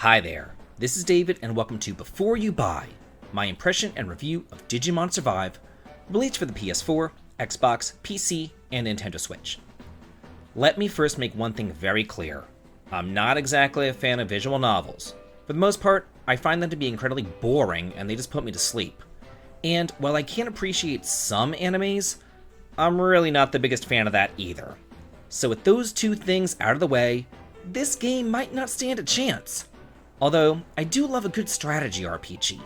Hi there, this is David and welcome to Before You Buy, my impression and review of Digimon Survive, released for the PS4, Xbox, PC, and Nintendo Switch. Let me first make one thing very clear. I'm not exactly a fan of visual novels. For the most part, I find them to be incredibly boring and they just put me to sleep. And while I can appreciate some animes, I'm really not the biggest fan of that either. So with those two things out of the way, this game might not stand a chance. Although, I do love a good strategy RPG.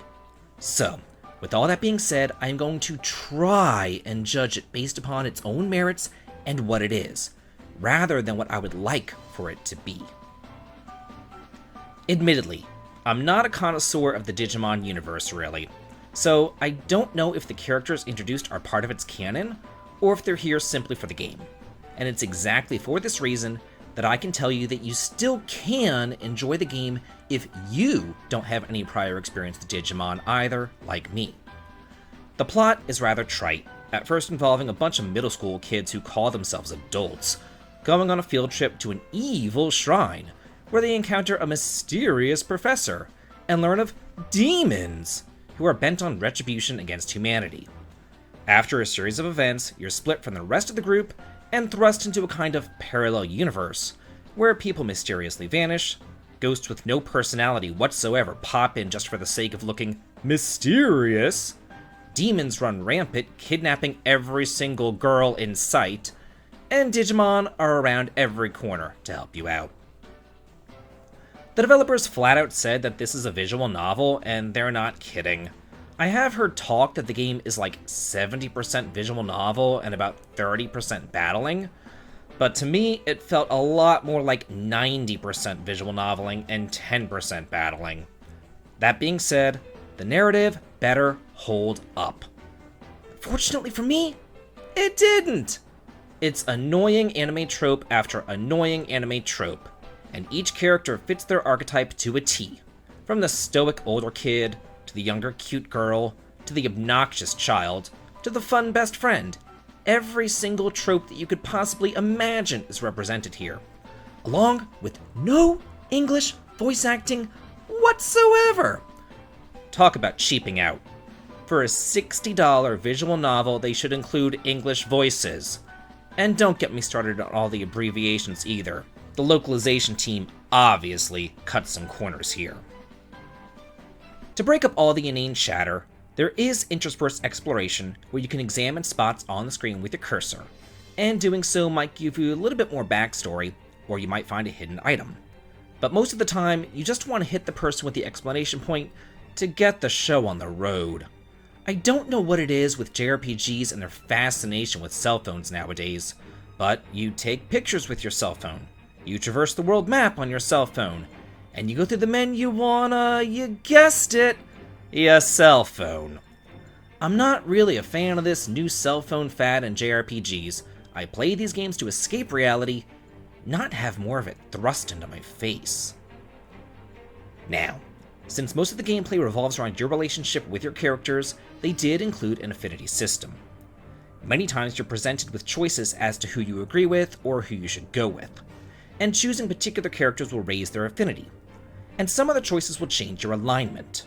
So, with all that being said, I am going to try and judge it based upon its own merits and what it is, rather than what I would like for it to be. Admittedly, I'm not a connoisseur of the Digimon universe really, so I don't know if the characters introduced are part of its canon, or if they're here simply for the game. And it's exactly for this reason that I can tell you that you still can enjoy the game if you don't have any prior experience with Digimon either, like me. The plot is rather trite, at first involving a bunch of middle school kids who call themselves adults, going on a field trip to an evil shrine, where they encounter a mysterious professor, and learn of demons, who are bent on retribution against humanity. After a series of events, you're split from the rest of the group and thrust into a kind of parallel universe, where people mysteriously vanish, ghosts with no personality whatsoever pop in just for the sake of looking mysterious, demons run rampant, kidnapping every single girl in sight, and Digimon are around every corner to help you out. The developers flat out said that this is a visual novel, and they're not kidding. I have heard talk that the game is like 70% visual novel and about 30% battling, but to me it felt a lot more like 90% visual noveling and 10% battling. That being said, the narrative better hold up. Fortunately for me, it didn't! It's annoying anime trope after annoying anime trope, and each character fits their archetype to a T, from the stoic older kid, to the younger cute girl, to the obnoxious child, to the fun best friend. Every single trope that you could possibly imagine is represented here, along with no English voice acting whatsoever. Talk about cheaping out. For a $60 visual novel, they should include English voices. And don't get me started on all the abbreviations either. The localization team obviously cut some corners here. To break up all the inane chatter, there is interspersed exploration where you can examine spots on the screen with your cursor, and doing so might give you a little bit more backstory, or you might find a hidden item. But most of the time, you just want to hit the person with the exclamation point to get the show on the road. I don't know what it is with JRPGs and their fascination with cell phones nowadays, but you take pictures with your cell phone, you traverse the world map on your cell phone, and you go through the menu on, you guessed it, your cell phone. I'm not really a fan of this new cell phone fad in JRPGs. I play these games to escape reality, not have more of it thrust into my face. Now, since most of the gameplay revolves around your relationship with your characters, they did include an affinity system. Many times you're presented with choices as to who you agree with or who you should go with, and choosing particular characters will raise their affinity, and some other choices will change your alignment.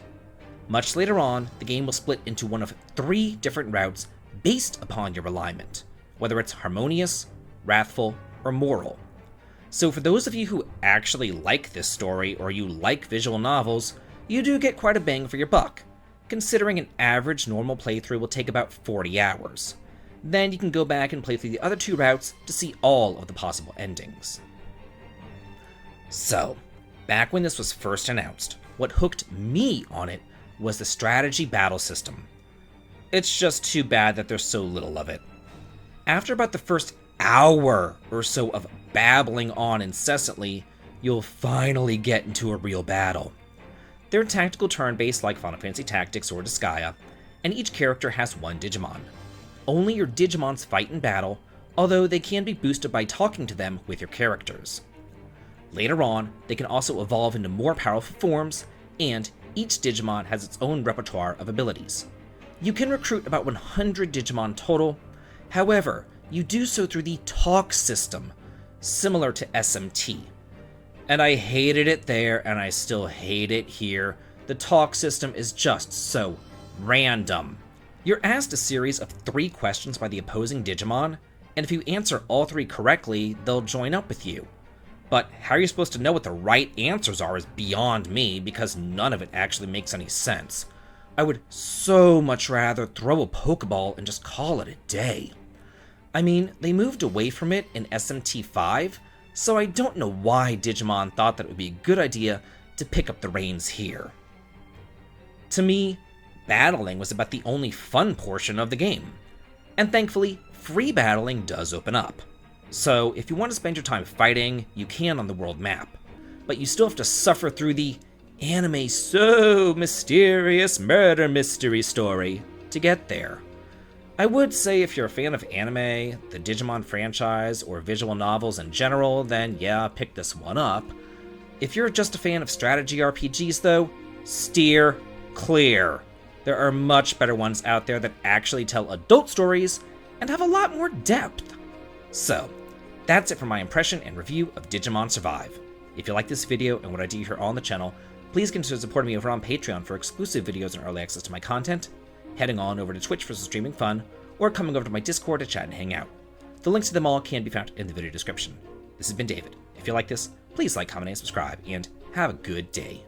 Much later on, the game will split into one of 3 different routes based upon your alignment, whether it's harmonious, wrathful, or moral. So for those of you who actually like this story or you like visual novels, you do get quite a bang for your buck, considering an average normal playthrough will take about 40 hours. Then you can go back and play through the other 2 routes to see all of the possible endings. So, back when this was first announced, what hooked me on it was the strategy battle system. It's just too bad that there's so little of it. After about the first hour or so of babbling on incessantly, you'll finally get into a real battle. They're tactical turn-based like Final Fantasy Tactics or Disgaea, and each character has 1 Digimon. Only your Digimons fight in battle, although they can be boosted by talking to them with your characters. Later on, they can also evolve into more powerful forms, and each Digimon has its own repertoire of abilities. You can recruit about 100 Digimon total, however, you do so through the talk system, similar to SMT. And I hated it there, and I still hate it here. The talk system is just so random. You're asked a series of 3 questions by the opposing Digimon, and if you answer all 3 correctly, they'll join up with you. But how you're supposed to know what the right answers are is beyond me, because none of it actually makes any sense. I would so much rather throw a Pokeball and just call it a day. I mean, they moved away from it in SMT5, so I don't know why Digimon thought that it would be a good idea to pick up the reins here. To me, battling was about the only fun portion of the game. And thankfully, free battling does open up. So if you want to spend your time fighting, you can on the world map. But you still have to suffer through the anime so mysterious murder mystery story to get there. I would say if you're a fan of anime, the Digimon franchise, or visual novels in general, then yeah, pick this one up. If you're just a fan of strategy RPGs though, steer clear. There are much better ones out there that actually tell adult stories and have a lot more depth. So, that's it for my impression and review of Digimon Survive. If you like this video and what I do here on the channel, please consider supporting me over on Patreon for exclusive videos and early access to my content, heading on over to Twitch for some streaming fun, or coming over to my Discord to chat and hang out. The links to them all can be found in the video description. This has been David. If you like this, please like, comment, and subscribe, and have a good day.